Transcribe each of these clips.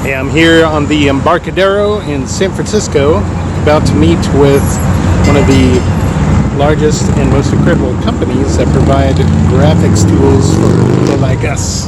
Hey, I'm here on the Embarcadero in San Francisco, about to meet with one of the largest and most incredible companies that provide graphics tools for people like us.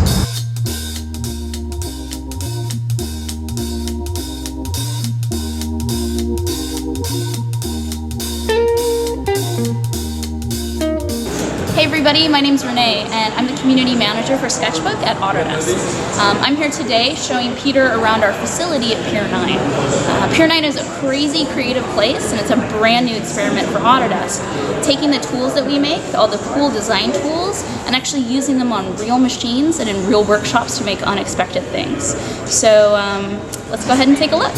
Hey everybody, my name's Renee and I'm the community manager for Sketchbook at Autodesk. I'm here today showing Peter around our facility at Pier 9. Pier 9 is a crazy creative place and it's a brand new experiment for Autodesk. Taking the tools that we make, all the cool design tools, and actually using them on real machines and in real workshops to make unexpected things. So let's go ahead and take a look.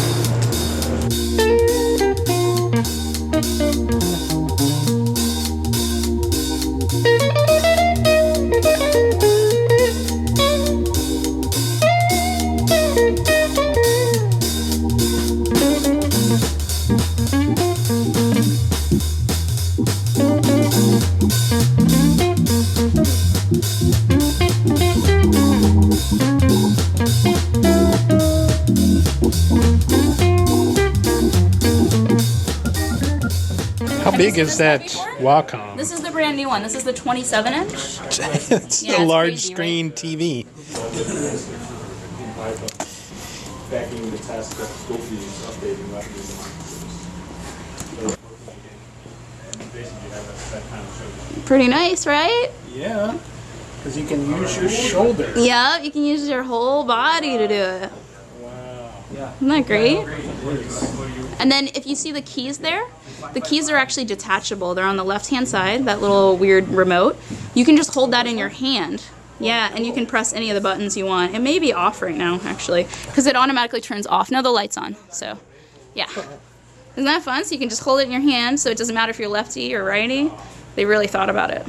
How big is that Wacom? This is the brand new one. This is the 27-inch. It's a large crazy, screen right? TV. Pretty nice, right? Yeah, because you can use your shoulder. Yeah, you can use your whole body to do it. Wow. Isn't that great? And then if you see the keys there, the keys are actually detachable. They're on the left-hand side, that little weird remote. You can just hold that in your hand. Yeah, and you can press any of the buttons you want. It may be off right now, actually, because it automatically turns off. Now the light's on, so yeah. Isn't that fun? So you can just hold it in your hand, so it doesn't matter if you're lefty or righty. They really thought about it.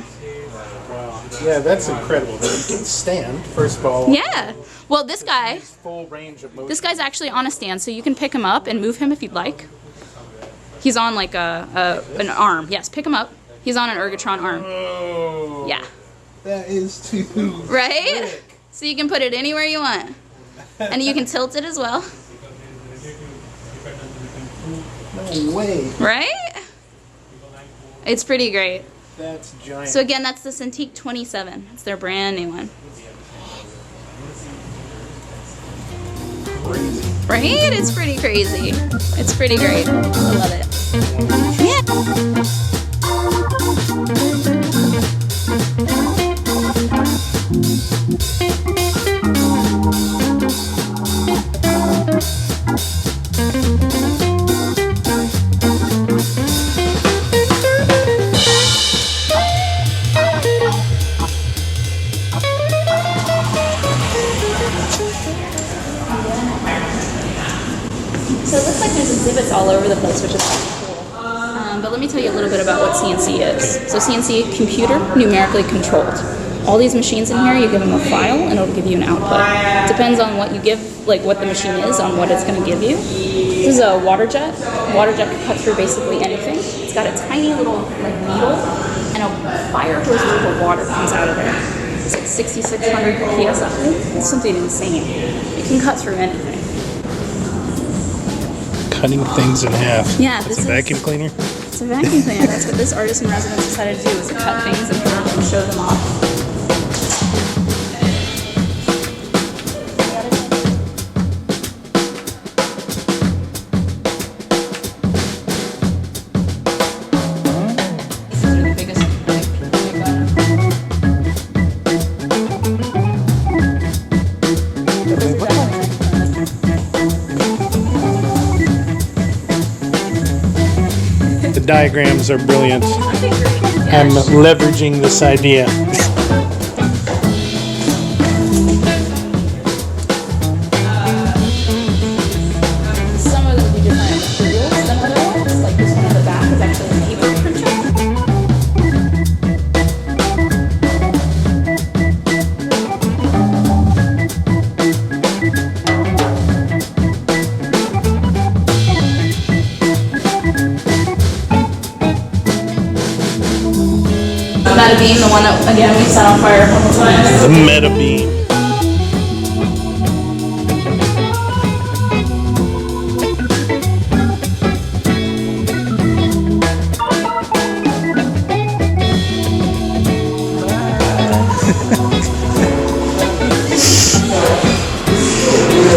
Wow. Yeah, that's incredible. That you can stand, first of all. Yeah. Well, this guy, Full range of motion. this guy's actually on a stand, so you can pick him up and move him if you'd like. He's on like an arm. Yes, pick him up. He's on an ergotron arm. Oh, Yeah. that is too Right? slick. So you can put it anywhere you want. And you can tilt it as well. No way. Right? It's pretty great. That's giant. So again, that's the Cintiq 27. It's their brand new one. Crazy. Right? It's pretty crazy. It's pretty great. I love it. Yeah. So it looks like there's exhibits all over the place, which is pretty cool. But let me tell you a little bit about what CNC is. So CNC, computer numerically controlled. All these machines in here, you give them a file and it'll give you an output. Depends on what you give, like what the machine is, on what it's going to give you. This is a water jet. Water jet can cut through basically anything. It's got a tiny little like needle and a fire hose with water comes out of there. It's like 6,600 PSI. It's something insane. It can cut through anything. Cutting things in half. Yeah, It's this a is vacuum cleaner. It's a vacuum cleaner. That's what this Artist-in-Residence decided to do, is to cut things in half and show them off. These are the biggest The diagrams are brilliant. Aren't they great? I'm leveraging this idea. Some of them will be different materials than other ones. Like this one on the back is actually a paper printer. meta beam, the one that, again, we set on fire a couple times. The meta beam.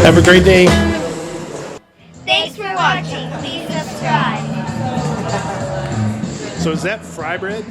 Have a great day. Thanks for watching. Please subscribe. So is that fry bread?